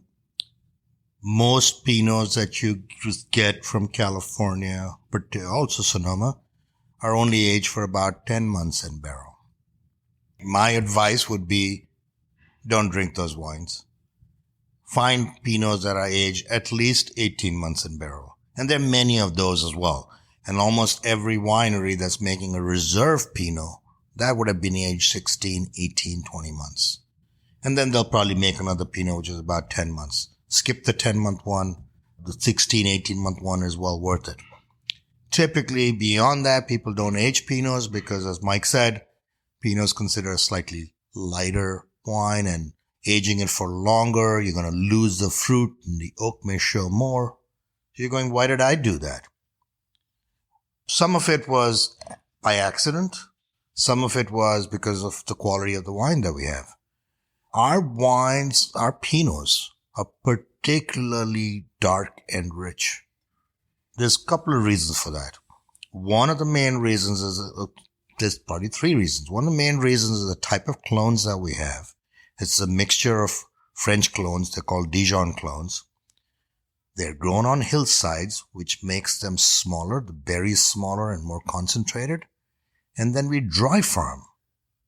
Most Pinots that you just get from California, but also Sonoma, are only aged for about 10 months in barrel. My advice would be, don't drink those wines. Find Pinots that are aged at least 18 months in barrel. And there are many of those as well. And almost every winery that's making a reserve Pinot, that would have been aged 16, 18, 20 months. And then they'll probably make another Pinot, which is about 10 months. Skip the 10-month one. The 16, 18-month one is well worth it. Typically, beyond that, people don't age Pinots because, as Mike said, Pinot's considered a slightly lighter wine, and aging it for longer, you're going to lose the fruit and the oak may show more. So you're going, why did I do that? Some of it was by accident. Some of it was because of the quality of the wine that we have. Our wines, our Pinots, are particularly dark and rich. There's a couple of reasons for that. One of the main reasons is, there's probably 3 reasons. One of the main reasons is the type of clones that we have. It's a mixture of French clones. They're called Dijon clones. They're grown on hillsides, which makes them smaller, the berries smaller and more concentrated. And then we dry farm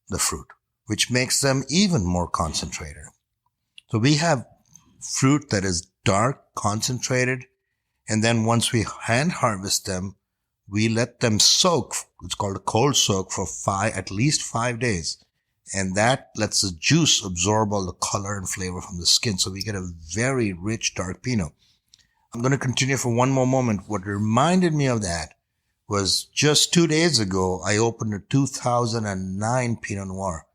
the fruit, which makes them even more concentrated. So we have fruit that is dark, concentrated, and then once we hand harvest them, we let them soak. It's called a cold soak for at least 5 days. And that lets the juice absorb all the color and flavor from the skin. So we get a very rich dark Pinot. I'm going to continue for one more moment. What reminded me of that was just 2 days ago, I opened a 2009 Pinot Noir.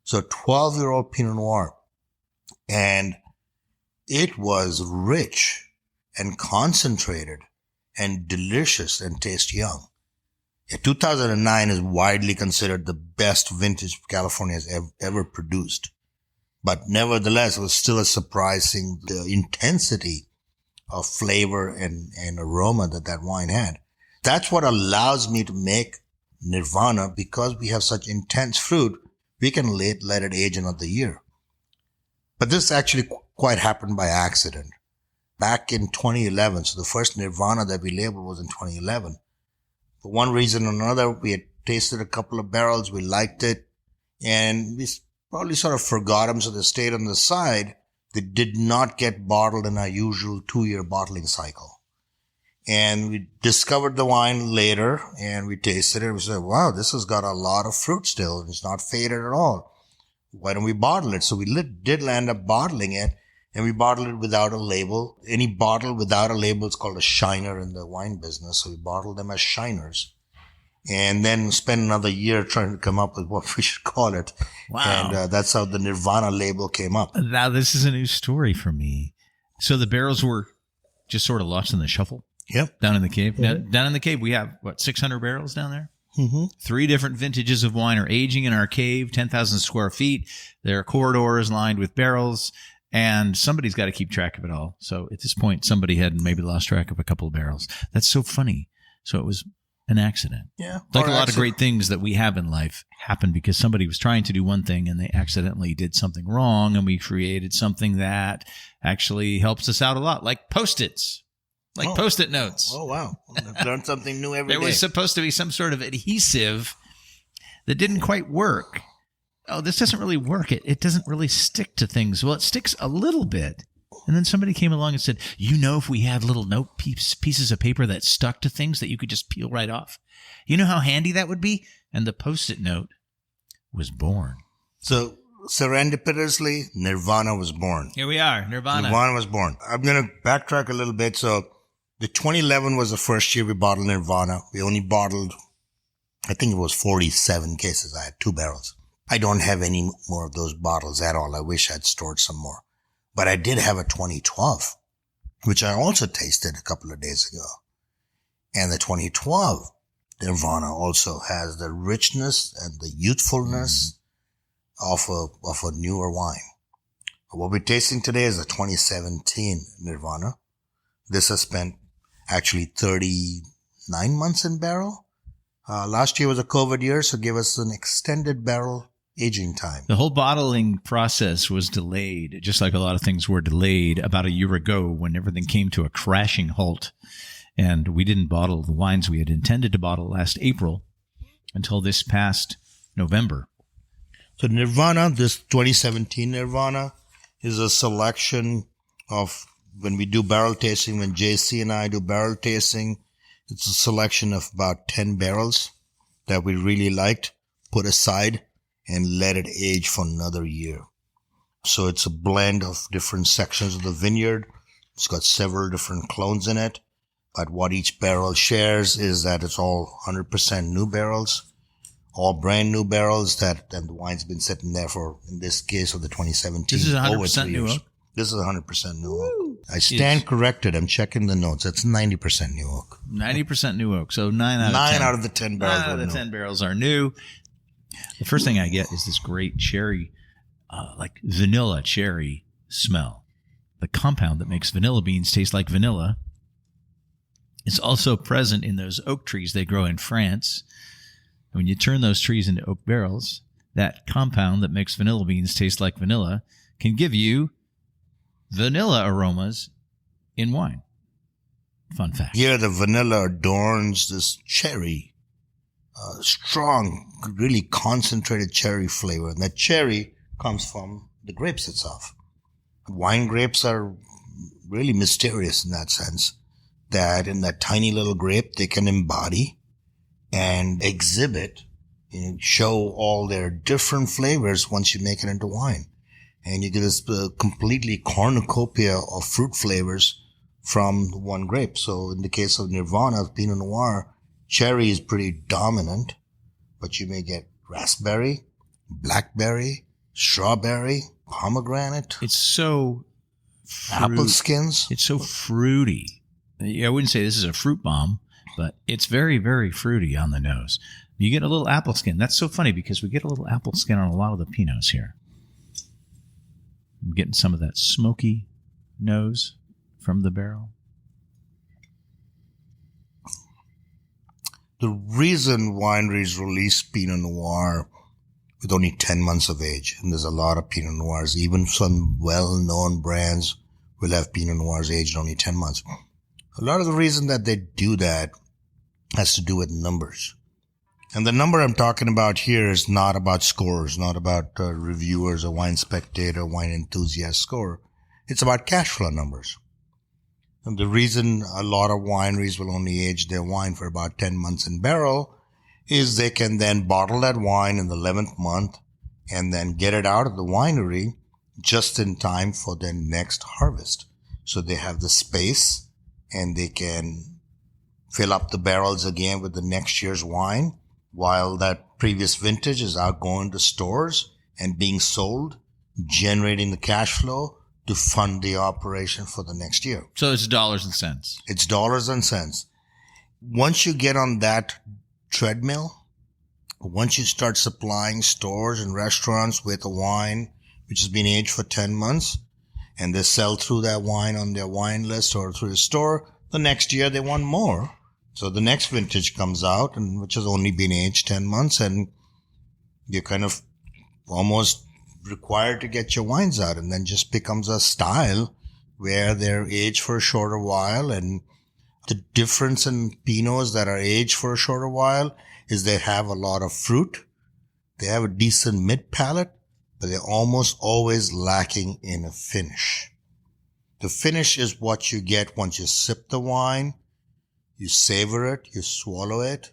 So 12-year-old Pinot Noir. And it was rich and concentrated and delicious and tastes young. 2009 is widely considered the best vintage California has ever produced. But nevertheless, it was still a surprising the intensity of flavor and aroma that wine had. That's what allows me to make Nirvana. Because we have such intense fruit, we can let it age another year. But this actually quite happened by accident. Back in 2011, so the first Nirvana that we labeled was in 2011. For one reason or another, we had tasted a couple of barrels, we liked it, and we probably sort of forgot them, so they stayed on the side. They did not get bottled in our usual 2-year bottling cycle. And we discovered the wine later, and we tasted it, and we said, wow, this has got a lot of fruit still, and it's not faded at all. Why don't we bottle it? So we did end up bottling it, and we bottled it without a label. Any bottle without a label is called a shiner in the wine business. So we bottled them as shiners. And then spent another year trying to come up with what we should call it. Wow. And that's how the Nirvana label came up. Now, this is a new story for me. So the barrels were just sort of lost in the shuffle? Yep. Down in the cave? Now, down in the cave, we have, 600 barrels down there? Mm-hmm. 3 different vintages of wine are aging in our cave, 10,000 square feet. There are corridors lined with barrels, and somebody's got to keep track of it all. So at this point, somebody had maybe lost track of a couple of barrels. That's so funny. So it was an accident. Yeah. Like a lot of great things that we have in life happen because somebody was trying to do one thing and they accidentally did something wrong, and we created something that actually helps us out a lot, like Post-its. Like Post-it notes. Oh, wow. I've learned something new every day. There was supposed to be some sort of adhesive that didn't quite work. Oh, this doesn't really work. It doesn't really stick to things. Well, it sticks a little bit. And then somebody came along and said, if we had little note pieces of paper that stuck to things that you could just peel right off, you know how handy that would be? And the Post-it note was born. So serendipitously, Nirvana was born. Here we are, Nirvana. Nirvana was born. I'm going to backtrack a little bit. So the 2011 was the first year we bottled Nirvana. We only bottled, I think it was 47 cases. I had 2 barrels. I don't have any more of those bottles at all. I wish I'd stored some more. But I did have a 2012, which I also tasted a couple of days ago. And the 2012 Nirvana also has the richness and the youthfulness of a newer wine. What we're tasting today is a 2017 Nirvana. This has spent actually 39 months in barrel. Last year was a COVID year, so give us an extended barrel aging time. The whole bottling process was delayed, just like a lot of things were delayed about a year ago when everything came to a crashing halt. And we didn't bottle the wines we had intended to bottle last April until this past November. So Nirvana, this 2017 Nirvana, is a selection of, when we do barrel tasting, when JC and I do barrel tasting, it's a selection of about 10 barrels that we really liked, put aside, and let it age for another year. So it's a blend of different sections of the vineyard. It's got several different clones in it. But what each barrel shares is that it's all 100% new barrels, all brand new barrels and the wine's been sitting there for, in this case of the 2017, this is 100% over 3 new years. oak? This is 100% new oak. I stand corrected. I'm checking the notes. It's 90% new oak. 90% new oak. So 9 out of 10. 9 out of the 10 barrels 9 out of the new. 10 barrels are new. The first thing I get is this great cherry, like vanilla cherry smell. The compound that makes vanilla beans taste like vanilla is also present in those oak trees they grow in France. When you turn those trees into oak barrels, that compound that makes vanilla beans taste like vanilla can give you vanilla aromas in wine. Fun fact. Here, the vanilla adorns this cherry, strong, really concentrated cherry flavor. And that cherry comes from the grapes itself. Wine grapes are really mysterious in that sense, that in that tiny little grape, they can embody and exhibit, show all their different flavors once you make it into wine. And you get this completely cornucopia of fruit flavors from one grape. So in the case of Nirvana, Pinot Noir, cherry is pretty dominant, but you may get raspberry, blackberry, strawberry, pomegranate, It's so apple skins. It's so fruity. I wouldn't say this is a fruit bomb, but it's very, very fruity on the nose. You get a little apple skin. That's so funny because we get a little apple skin on a lot of the Pinots here. I'm getting some of that smoky nose from the barrel. The reason wineries release Pinot Noir with only 10 months of age, and there's a lot of Pinot Noirs, even some well-known brands will have Pinot Noirs aged only 10 months. A lot of the reason that they do that has to do with numbers. And the number I'm talking about here is not about scores, not about reviewers, a wine spectator, wine enthusiast score. It's about cash flow numbers. And the reason a lot of wineries will only age their wine for about 10 months in barrel is they can then bottle that wine in the 11th month and then get it out of the winery just in time for their next harvest. So they have the space and they can fill up the barrels again with the next year's wine while that previous vintage is out going to stores and being sold, generating the cash flow to fund the operation for the next year. So it's dollars and cents. It's dollars and cents. Once you get on that treadmill, once you start supplying stores and restaurants with a wine which has been aged for 10 months and they sell through that wine on their wine list or through the store, the next year they want more. So the next vintage comes out and which has only been aged 10 months and you're kind of almost required to get your wines out, and then just becomes a style where they're aged for a shorter while. And the difference in Pinots that are aged for a shorter while is they have a lot of fruit. They have a decent mid palate, but they're almost always lacking in a finish. The finish is what you get once you sip the wine, you savor it, you swallow it,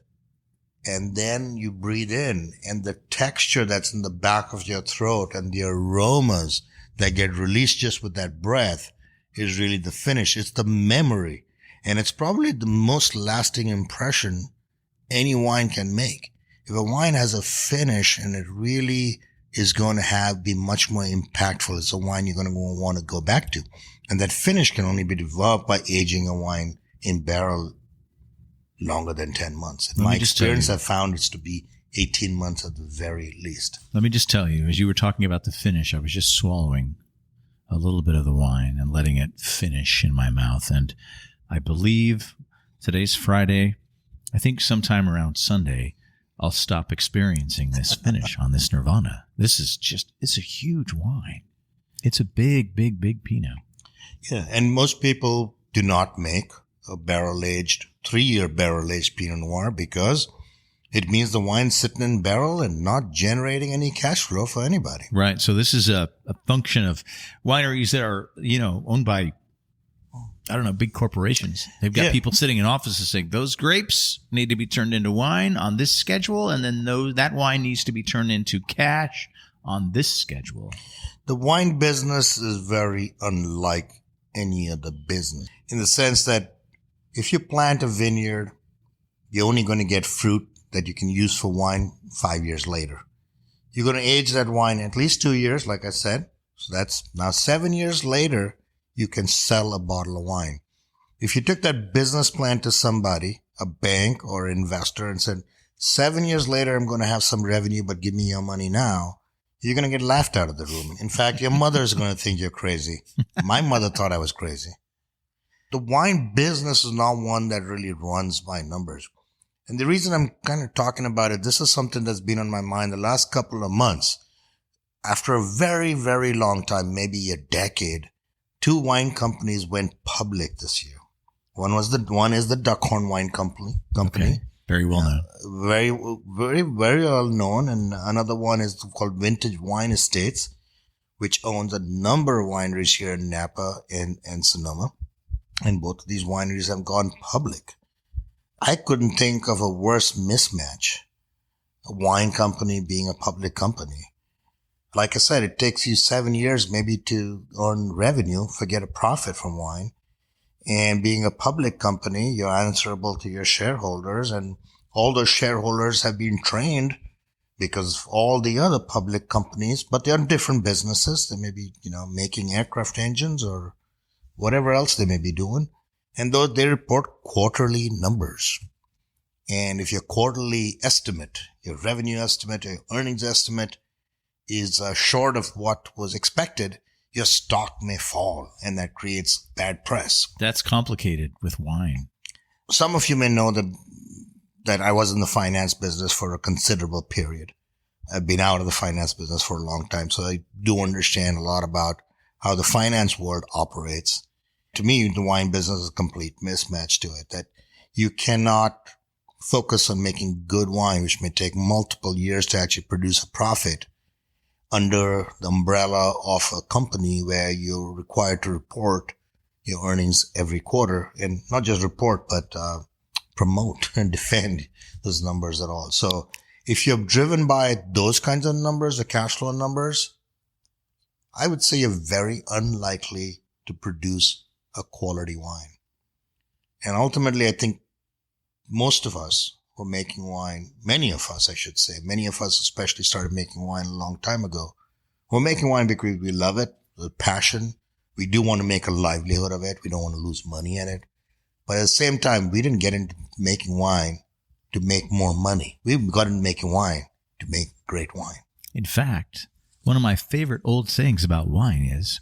and then you breathe in, and the texture that's in the back of your throat and the aromas that get released just with that breath is really the finish. It's the memory. And it's probably the most lasting impression any wine can make. If a wine has a finish and it really is going to be much more impactful, it's a wine you're going to want to go back to. And that finish can only be developed by aging a wine in barrel longer than 10 months. In my experience, I've found it's to be 18 months at the very least. Let me just tell you, as you were talking about the finish, I was just swallowing a little bit of the wine and letting it finish in my mouth. And I believe today's Friday. I think sometime around Sunday, I'll stop experiencing this finish on this Nirvana. This is it's a huge wine. It's a big, big, big Pinot. Yeah, and most people do not make a barrel-aged, 3-year barrel-aged Pinot Noir because it means the wine's sitting in barrel and not generating any cash flow for anybody. Right. So this is a function of wineries that are, owned by, big corporations. They've got people sitting in offices saying those grapes need to be turned into wine on this schedule, and then that wine needs to be turned into cash on this schedule. The wine business is very unlike any other business in the sense that if you plant a vineyard, you're only going to get fruit that you can use for wine 5 years later. You're going to age that wine at least 2 years, like I said. So that's now 7 years later, you can sell a bottle of wine. If you took that business plan to somebody, a bank or investor, and said, 7 years later, I'm going to have some revenue, but give me your money now, you're going to get laughed out of the room. In fact, your mother's going to think you're crazy. My mother thought I was crazy. The wine business is not one that really runs by numbers. And the reason I'm kind of talking about it, this is something that's been on my mind the last couple of months. After a very, very long time, maybe a decade, 2 wine companies went public this year. One is the Duckhorn Wine Company. Okay. Very well known. Very, very, very well known. And another one is called Vintage Wine Estates, which owns a number of wineries here in Napa and Sonoma. And both of these wineries have gone public. I couldn't think of a worse mismatch. A wine company being a public company. Like I said, it takes you 7 years maybe to earn revenue, forget a profit from wine. And being a public company, you're answerable to your shareholders, and all those shareholders have been trained because of all the other public companies, but they're different businesses. They may be, making aircraft engines or whatever else they may be doing. And though they report quarterly numbers. And if your quarterly estimate, your revenue estimate, your earnings estimate is short of what was expected, your stock may fall, and that creates bad press. That's complicated with wine. Some of you may know that I was in the finance business for a considerable period. I've been out of the finance business for a long time, so I do understand a lot about how the finance world operates. To me, the wine business is a complete mismatch to it, that you cannot focus on making good wine, which may take multiple years to actually produce a profit, under the umbrella of a company where you're required to report your earnings every quarter, and not just report, but promote and defend those numbers at all. So if you're driven by those kinds of numbers, the cash flow numbers, I would say you're very unlikely to produce a quality wine. And ultimately, I think most of us who are making wine, many of us especially started making wine a long time ago. We're making wine because we love it, with passion. We do want to make a livelihood of it. We don't want to lose money in it. But at the same time, we didn't get into making wine to make more money. We got into making wine to make great wine. In fact, one of my favorite old sayings about wine is,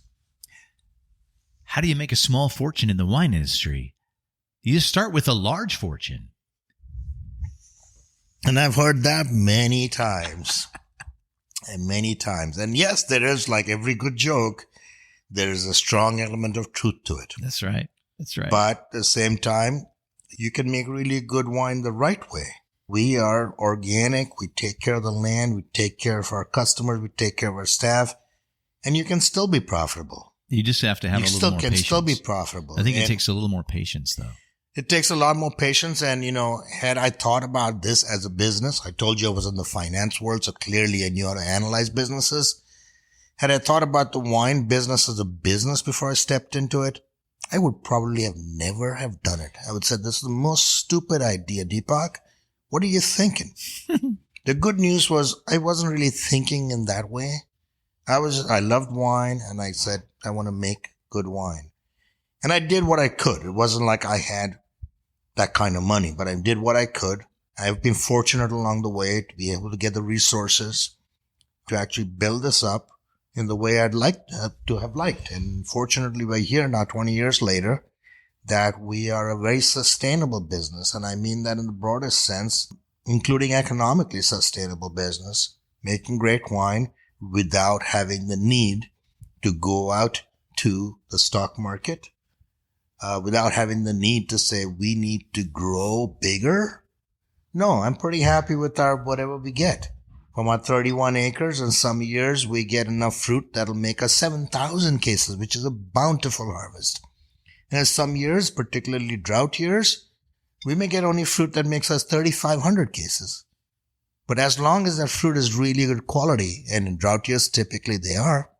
how do you make a small fortune in the wine industry? You start with a large fortune. And I've heard that many times. And many times. And yes, there is, like every good joke, there is a strong element of truth to it. That's right. That's right. But at the same time, you can make really good wine the right way. We are organic. We take care of the land. We take care of our customers. We take care of our staff. And you can still be profitable. You just have to have a little more patience. You still can still be profitable. I think it takes a little more patience, though. It takes a lot more patience. And, had I thought about this as a business, I told you I was in the finance world, so clearly I knew how to analyze businesses. Had I thought about the wine business as a business before I stepped into it, I would probably never have done it. I would say, this is the most stupid idea, Deepak. What are you thinking? The good news was I wasn't really thinking in that way. I loved wine, and I said, I want to make good wine. And I did what I could. It wasn't like I had that kind of money, but I did what I could. I've been fortunate along the way to be able to get the resources to actually build this up in the way I'd like to have liked. And fortunately, we're here now 20 years later, that we are a very sustainable business. And I mean that in the broadest sense, including economically sustainable business, making great wine without having the need to go out to the stock market, without having the need to say we need to grow bigger. No, I'm pretty happy with whatever we get. From our 31 acres, in some years we get enough fruit that'll make us 7,000 cases, which is a bountiful harvest. And in some years, particularly drought years, we may get only fruit that makes us 3,500 cases. But as long as that fruit is really good quality, and in drought years typically they are,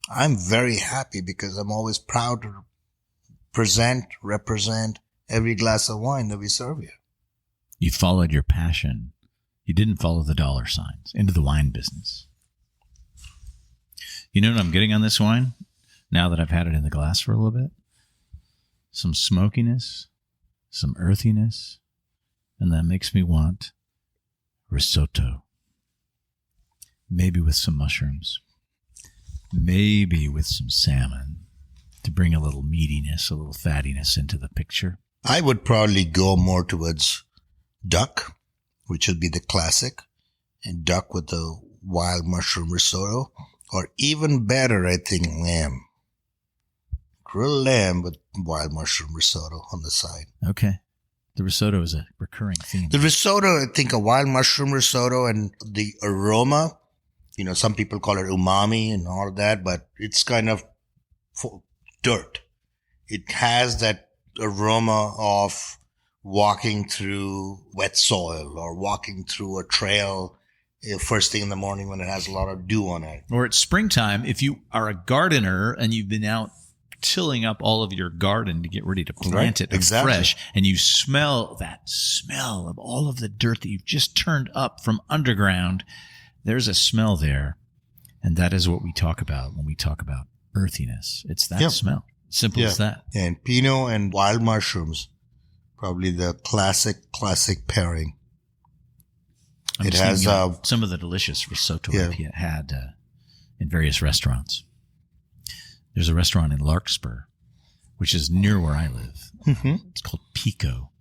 I'm very happy because I'm always proud to represent every glass of wine that we serve here. You followed your passion. You didn't follow the dollar signs into the wine business. You know what I'm getting on this wine? Now that I've had it in the glass for a little bit? Some smokiness, some earthiness, and that makes me want risotto. Maybe with some mushrooms. Maybe with some salmon to bring a little meatiness, a little fattiness into the picture. I would probably go more towards duck, which would be the classic, and duck with the wild mushroom risotto, or even better, I think, lamb. Grilled lamb with wild mushroom risotto on the side. Okay. The risotto is a recurring theme. The risotto, I think a wild mushroom risotto and the aroma, some people call it umami and all of that, but it's kind of dirt. It has that aroma of walking through wet soil or walking through a trail first thing in the morning when it has a lot of dew on it. Or it's springtime. If you are a gardener and you've been out tilling up all of your garden to get ready to plant it fresh, and you smell that smell of all of the dirt that you've just turned up from underground. There's a smell there, and that is what we talk about when we talk about earthiness. It's that smell. Simple as that. And Pinot and wild mushrooms, probably the classic pairing. It has some of the delicious risotto I've had in various restaurants. There's a restaurant in Larkspur, which is near where I live. Mm-hmm. It's called Pico.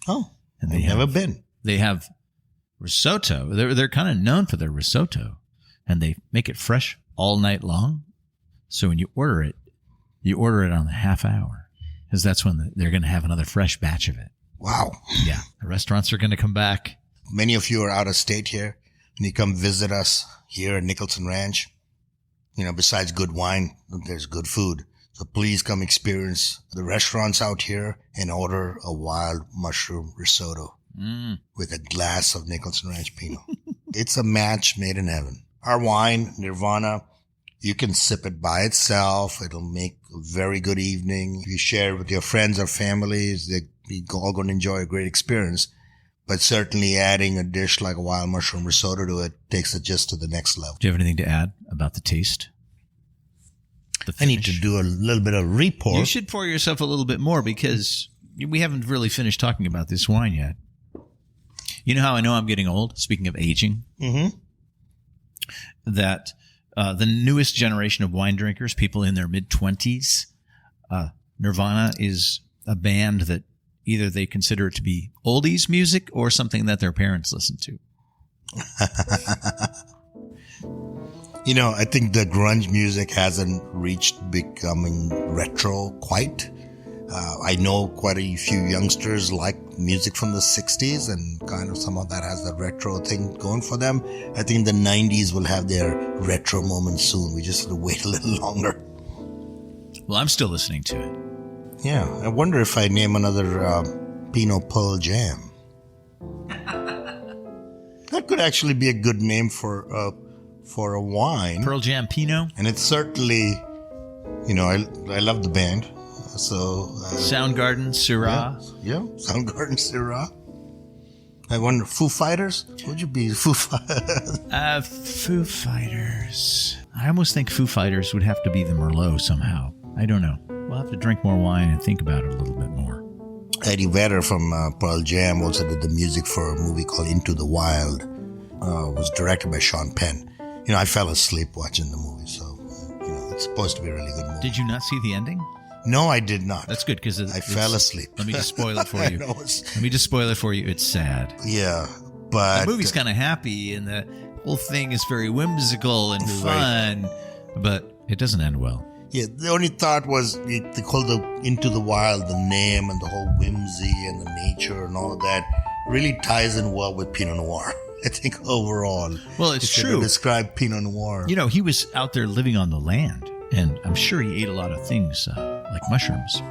Oh, and I've never been. They have risotto. They're kind of known for their risotto, and they make it fresh all night long. So when you order it on the half hour, because that's when they're going to have another fresh batch of it. Wow. Yeah, the restaurants are going to come back. Many of you are out of state here, and you come visit us here at Nicholson Ranch. Besides good wine, there's good food. So please come experience the restaurants out here and order a wild mushroom risotto with a glass of Nicholson Ranch Pinot. It's a match made in heaven. Our wine, Nirvana, you can sip it by itself. It'll make a very good evening. If you share it with your friends or families, they're all going to enjoy a great experience. But certainly adding a dish like a wild mushroom risotto to it takes it just to the next level. Do you have anything to add about the taste? I need to do a little bit of re-pour. You should pour yourself a little bit more because we haven't really finished talking about this wine yet. You know how I know I'm getting old? Speaking of aging, that the newest generation of wine drinkers, people in their mid-20s, Nirvana is a band that either they consider it to be oldies music or something that their parents listen to. I think the grunge music hasn't reached becoming retro quite. I know quite a few youngsters like music from the 60s, and kind of some of that has that retro thing going for them. I think the 90s will have their retro moment soon. We just have to wait a little longer. Well, I'm still listening to it. Yeah, I wonder if I name another Pinot Pearl Jam. That could actually be a good name for a wine. Pearl Jam Pinot? And it's certainly, I love the band. So Soundgarden, Syrah. Yeah, Soundgarden, Syrah. I wonder, Foo Fighters? Would you be Foo Fighters? Foo Fighters. I almost think Foo Fighters would have to be the Merlot somehow. I don't know. We'll have to drink more wine and think about it a little bit more. Eddie Vedder from Pearl Jam also did the music for a movie called Into the Wild. It was directed by Sean Penn. I fell asleep watching the movie, so it's supposed to be a really good movie. Did you not see the ending? No, I did not. That's good because I fell asleep. Let me just spoil it for you. Let me just spoil it for you. It's sad. Yeah, but the movie's kind of happy, and the whole thing is very whimsical and fun, but it doesn't end well. Yeah, the only thought was they called the Into the Wild, the name and the whole whimsy and the nature and all of that really ties in well with Pinot Noir. I think overall. Well, it's true. Describe Pinot Noir. He was out there living on the land, and I'm sure he ate a lot of things like mushrooms.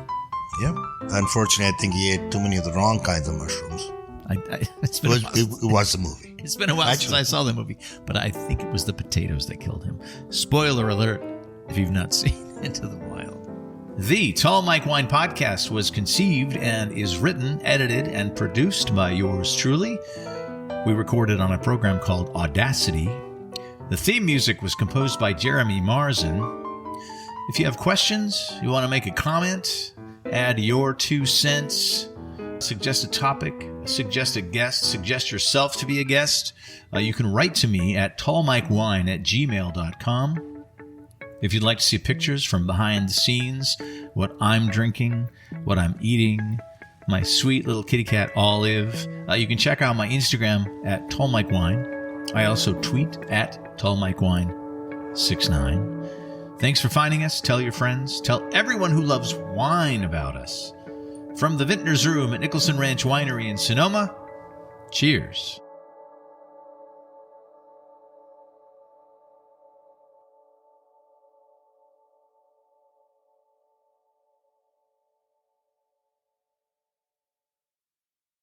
Yeah. Unfortunately, I think he ate too many of the wrong kinds of mushrooms. It was the movie. It's been a while since I saw the movie, but I think it was the potatoes that killed him. Spoiler alert, if you've not seen Into the Wild. The Tall Mike Wine Podcast was conceived and is written, edited, and produced by yours truly. We recorded on a program called Audacity. The theme music was composed by Jeremy Marzen. If you have questions, you want to make a comment, add your 2 cents, suggest a topic, suggest a guest, suggest yourself to be a guest, you can write to me at tallmikewine@gmail.com. If you'd like to see pictures from behind the scenes, what I'm drinking, what I'm eating, my sweet little kitty cat Olive, you can check out my Instagram at tallmikewine. I also tweet at tallmikewine69. Thanks for finding us. Tell your friends. Tell everyone who loves wine about us. From the Vintner's Room at Nicholson Ranch Winery in Sonoma, cheers.